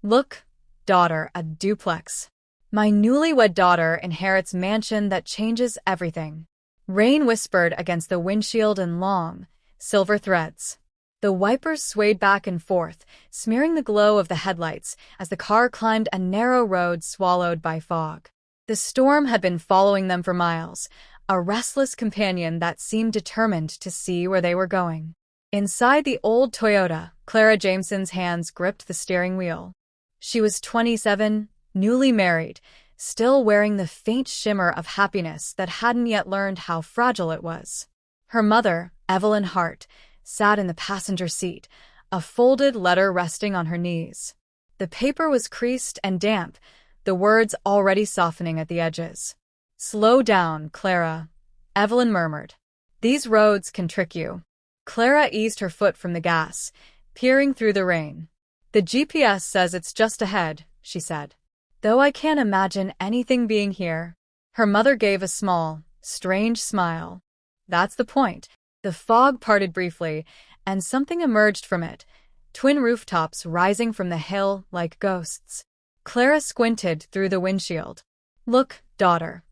Look, daughter, a duplex. My newlywed daughter inherits mansion that changes everything. Rain whispered against the windshield in long, silver threads. The wipers swayed back and forth, smearing the glow of the headlights as the car climbed a narrow road swallowed by fog. The storm had been following them for miles, a restless companion that seemed determined to see where they were going. Inside the old Toyota, Clara Jameson's hands gripped the steering wheel. She was 27, newly married, still wearing the faint shimmer of happiness that hadn't yet learned how fragile it was. Her mother, Evelyn Hart, sat in the passenger seat, a folded letter resting on her knees. The paper was creased and damp, the words already softening at the edges. "Slow down, Clara," Evelyn murmured. "These roads can trick you." Clara eased her foot from the gas, peering through the rain. "The GPS says it's just ahead," she said. "Though I can't imagine anything being here." Her mother gave a small, strange smile. "That's the point." The fog parted briefly, and something emerged from it, twin rooftops rising from the hill like ghosts. Clara squinted through the windshield. "Look, daughter,"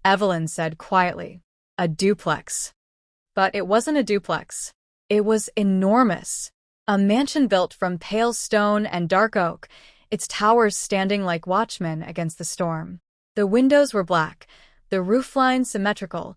Evelyn said quietly. "A duplex." But it wasn't a duplex. It was enormous. A mansion built from pale stone and dark oak, its towers standing like watchmen against the storm. The windows were black, the roofline symmetrical,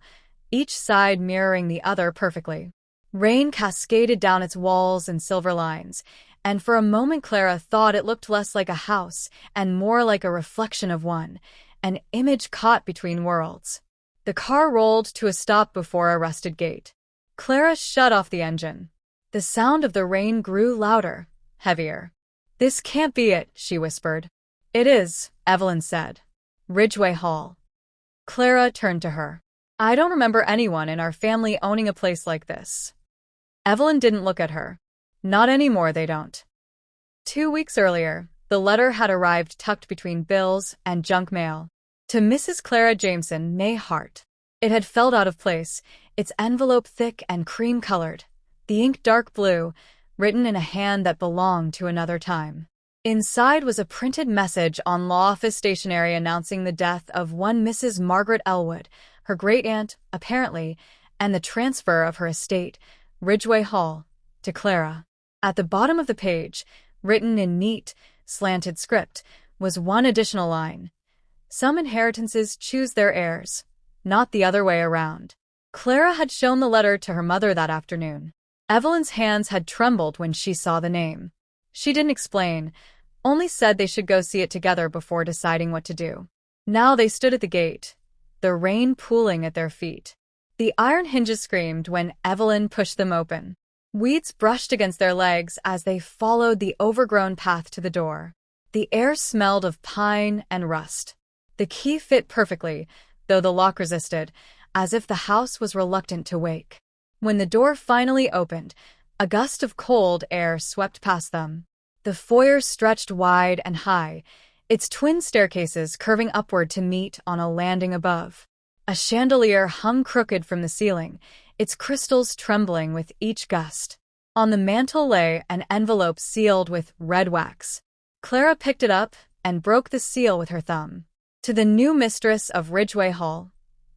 each side mirroring the other perfectly. Rain cascaded down its walls in silver lines, and for a moment Clara thought it looked less like a house and more like a reflection of one, an image caught between worlds. The car rolled to a stop before a rusted gate. Clara shut off the engine. The sound of the rain grew louder, heavier. "This can't be it," she whispered. "It is," Evelyn said. "Ridgeway Hall." Clara turned to her. "I don't remember anyone in our family owning a place like this." Evelyn didn't look at her. "Not anymore, they don't." 2 weeks earlier, the letter had arrived tucked between bills and junk mail. To Mrs. Clara Jameson, née Hart. It had felt out of place, its envelope thick and cream-colored, the ink dark blue, written in a hand that belonged to another time. Inside was a printed message on law office stationery announcing the death of one Mrs. Margaret Elwood, her great-aunt, apparently, and the transfer of her estate, Ridgeway Hall, to Clara. At the bottom of the page, written in neat, slanted script, was one additional line. "Some inheritances choose their heirs, not the other way around." Clara had shown the letter to her mother that afternoon. Evelyn's hands had trembled when she saw the name. She didn't explain, only said they should go see it together before deciding what to do. Now they stood at the gate, the rain pooling at their feet. The iron hinges screamed when Evelyn pushed them open. Weeds brushed against their legs as they followed the overgrown path to the door. The air smelled of pine and rust. The key fit perfectly, though the lock resisted, as if the house was reluctant to wake. When the door finally opened, a gust of cold air swept past them. The foyer stretched wide and high, its twin staircases curving upward to meet on a landing above. A chandelier hung crooked from the ceiling, its crystals trembling with each gust. On the mantel lay an envelope sealed with red wax. Clara picked it up and broke the seal with her thumb. "To the new mistress of Ridgeway Hall,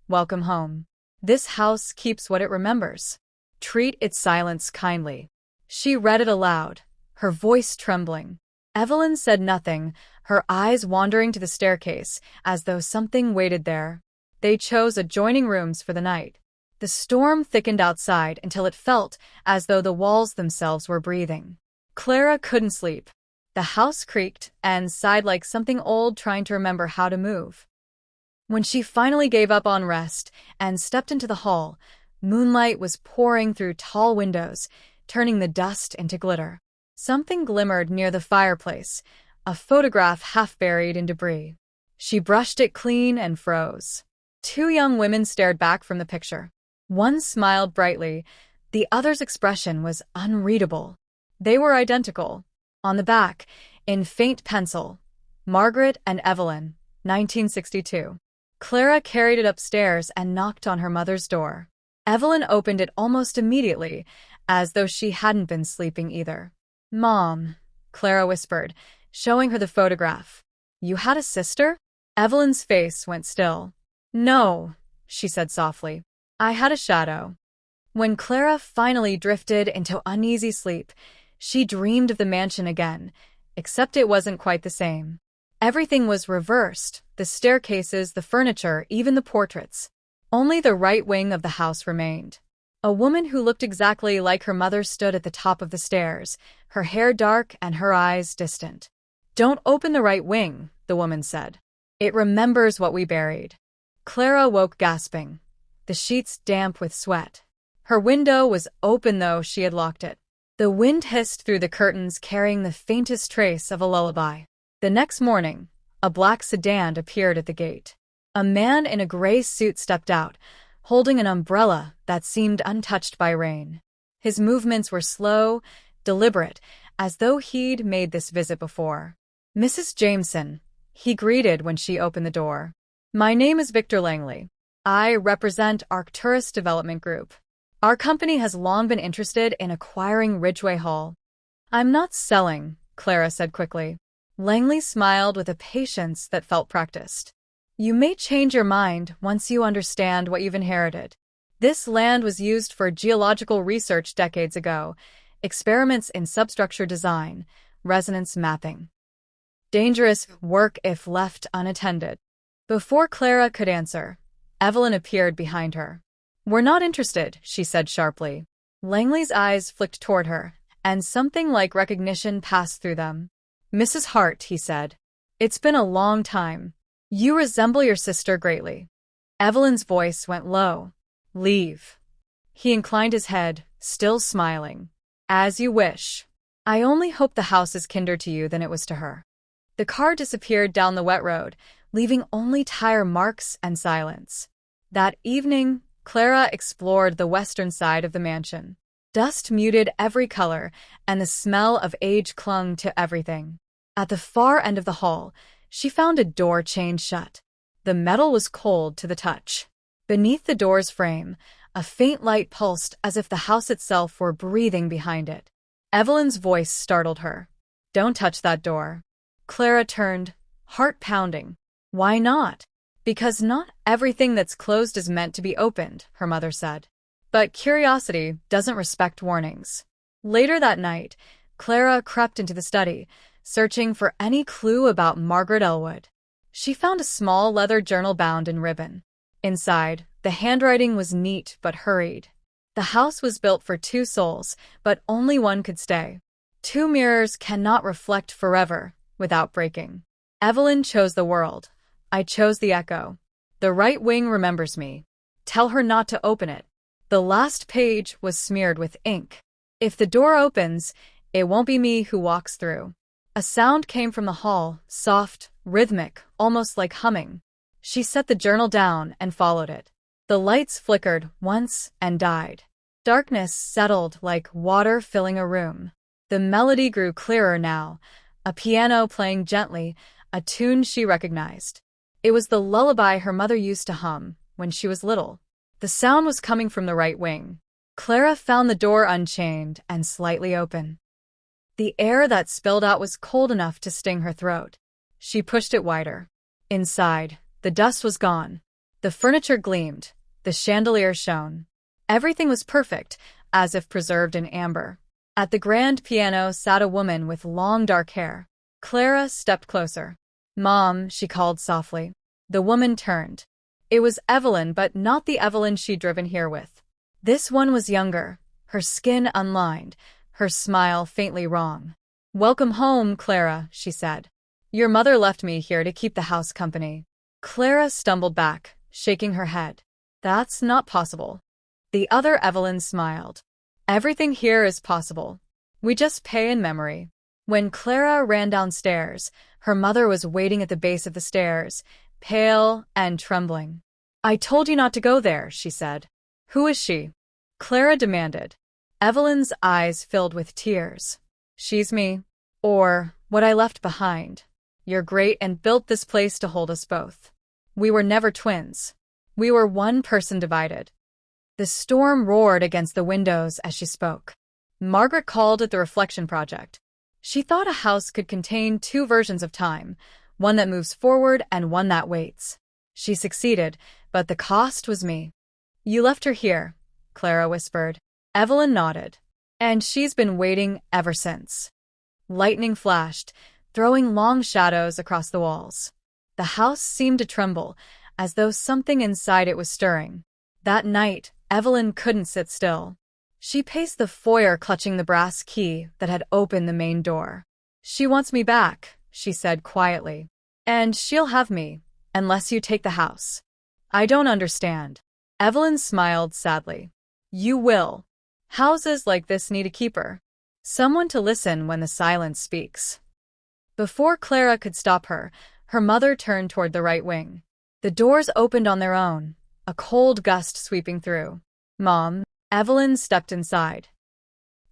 welcome home. This house keeps what it remembers. Treat its silence kindly." She read it aloud, her voice trembling. Evelyn said nothing, her eyes wandering to the staircase, as though something waited there. They chose adjoining rooms for the night. The storm thickened outside until it felt as though the walls themselves were breathing. Clara couldn't sleep. The house creaked and sighed like something old trying to remember how to move. When she finally gave up on rest and stepped into the hall, moonlight was pouring through tall windows, turning the dust into glitter. Something glimmered near the fireplace, a photograph half buried in debris. She brushed it clean and froze. 2 young women stared back from the picture. One smiled brightly, the other's expression was unreadable. They were identical. On the back, in faint pencil, "Margaret and Evelyn, 1962. Clara carried it upstairs and knocked on her mother's door. Evelyn opened it almost immediately, as though she hadn't been sleeping either. "Mom," Clara whispered, showing her the photograph. "You had a sister?" Evelyn's face went still. "No," she said softly. "I had a shadow." When Clara finally drifted into uneasy sleep, she dreamed of the mansion again, except it wasn't quite the same. Everything was reversed, the staircases, the furniture, even the portraits. Only the right wing of the house remained. A woman who looked exactly like her mother stood at the top of the stairs, her hair dark and her eyes distant. "Don't open the right wing," the woman said. "It remembers what we buried." Clara woke gasping, the sheets damp with sweat. Her window was open though she had locked it. The wind hissed through the curtains, carrying the faintest trace of a lullaby. The next morning, a black sedan appeared at the gate. A man in a gray suit stepped out, holding an umbrella that seemed untouched by rain. His movements were slow, deliberate, as though he'd made this visit before. "Mrs. Jameson," he greeted when she opened the door. "My name is Victor Langley. I represent Arcturus Development Group. Our company has long been interested in acquiring Ridgeway Hall." "I'm not selling," Clara said quickly. Langley smiled with a patience that felt practiced. "You may change your mind once you understand what you've inherited. This land was used for geological research decades ago, experiments in substructure design, resonance mapping. Dangerous work if left unattended." Before Clara could answer, Evelyn appeared behind her. "We're not interested," she said sharply. Langley's eyes flicked toward her, and something like recognition passed through them. "Mrs. Hart," he said, "it's been a long time. You resemble your sister greatly." Evelyn's voice went low. "Leave." He inclined his head, still smiling. "As you wish. I only hope the house is kinder to you than it was to her." The car disappeared down the wet road, leaving only tire marks and silence. That evening, Clara explored the western side of the mansion. Dust muted every color, and the smell of age clung to everything. At the far end of the hall, she found a door chained shut. The metal was cold to the touch. Beneath the door's frame, a faint light pulsed as if the house itself were breathing behind it. Evelyn's voice startled her. "Don't touch that door." Clara turned, heart pounding. "Why not?" "Because not everything that's closed is meant to be opened," her mother said. "But curiosity doesn't respect warnings." Later that night, Clara crept into the study, searching for any clue about Margaret Elwood. She found a small leather journal bound in ribbon. Inside, the handwriting was neat but hurried. The house was built for 2 souls, but only one could stay. 2 mirrors cannot reflect forever without breaking. Evelyn chose the world. I chose the echo. The right wing remembers me. Tell her not to open it. The last page was smeared with ink. If the door opens, it won't be me who walks through. A sound came from the hall, soft, rhythmic, almost like humming. She set the journal down and followed it. The lights flickered once and died. Darkness settled like water filling a room. The melody grew clearer now, a piano playing gently, a tune she recognized. It was the lullaby her mother used to hum when she was little. The sound was coming from the right wing. Clara found the door unchained and slightly open. The air that spilled out was cold enough to sting her throat. She pushed it wider. Inside, the dust was gone. The furniture gleamed. The chandelier shone. Everything was perfect, as if preserved in amber. At the grand piano sat a woman with long dark hair. Clara stepped closer. "Mom," she called softly. The woman turned. It was Evelyn, but not the Evelyn she'd driven here with. This one was younger, her skin unlined, her smile faintly wrong. "Welcome home, Clara," she said. "Your mother left me here to keep the house company." Clara stumbled back, shaking her head. "That's not possible." The other Evelyn smiled. "Everything here is possible. We just pay in memory." When Clara ran downstairs, her mother was waiting at the base of the stairs, pale and trembling. "I told you not to go there," she said. "Who is she?" Clara demanded. Evelyn's eyes filled with tears. "She's me. Or what I left behind. You're great and built this place to hold us both. We were never twins. We were one person divided." The storm roared against the windows as she spoke. "Margaret called it the Reflection Project. She thought a house could contain two versions of time, one that moves forward and one that waits. She succeeded, but the cost was me. You left her here, Clara whispered. Evelyn nodded. And she's been waiting ever since. Lightning flashed, throwing long shadows across the walls. The house seemed to tremble, as though something inside it was stirring. That night, Evelyn couldn't sit still. She paced the foyer clutching the brass key that had opened the main door. She wants me back, she said quietly. And she'll have me, unless you take the house. I don't understand. Evelyn smiled sadly. You will. Houses like this need a keeper. Someone to listen when the silence speaks. Before Clara could stop her, her mother turned toward the right wing. The doors opened on their own, a cold gust sweeping through. Mom, Evelyn stepped inside.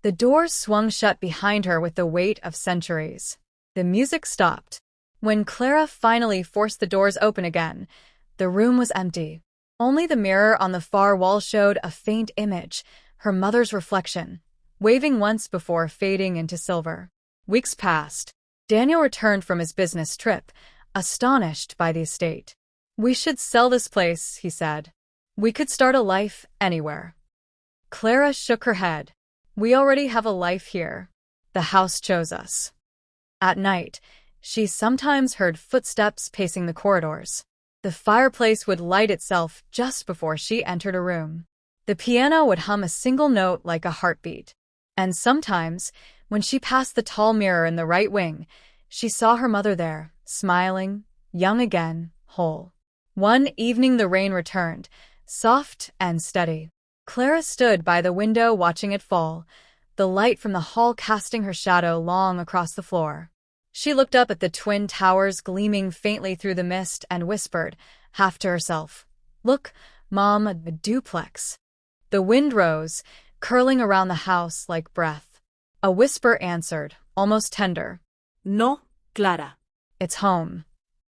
The doors swung shut behind her with the weight of centuries. The music stopped. When Clara finally forced the doors open again, the room was empty. Only the mirror on the far wall showed a faint image, her mother's reflection, waving once before fading into silver. Weeks passed. Daniel returned from his business trip, astonished by the estate. We should sell this place, he said. We could start a life anywhere. Clara shook her head. We already have a life here. The house chose us. At night, she sometimes heard footsteps pacing the corridors. The fireplace would light itself just before she entered a room. The piano would hum a single note like a heartbeat. And sometimes, when she passed the tall mirror in the right wing, she saw her mother there, smiling, young again, whole. One evening the rain returned, soft and steady. Clara stood by the window watching it fall, the light from the hall casting her shadow long across the floor. She looked up at the twin towers gleaming faintly through the mist and whispered, half to herself, Look, Mom, a duplex. The wind rose, curling around the house like breath. A whisper answered, almost tender. No, Clara. It's home.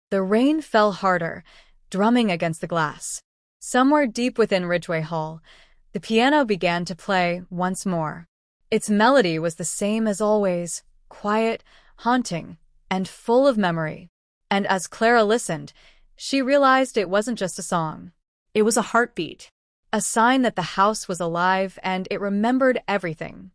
The rain fell harder, drumming against the glass. Somewhere deep within Ridgeway Hall, the piano began to play once more. Its melody was the same as always, quiet, haunting, and full of memory. And as Clara listened, she realized it wasn't just a song. It was a heartbeat. A sign that the house was alive and it remembered everything.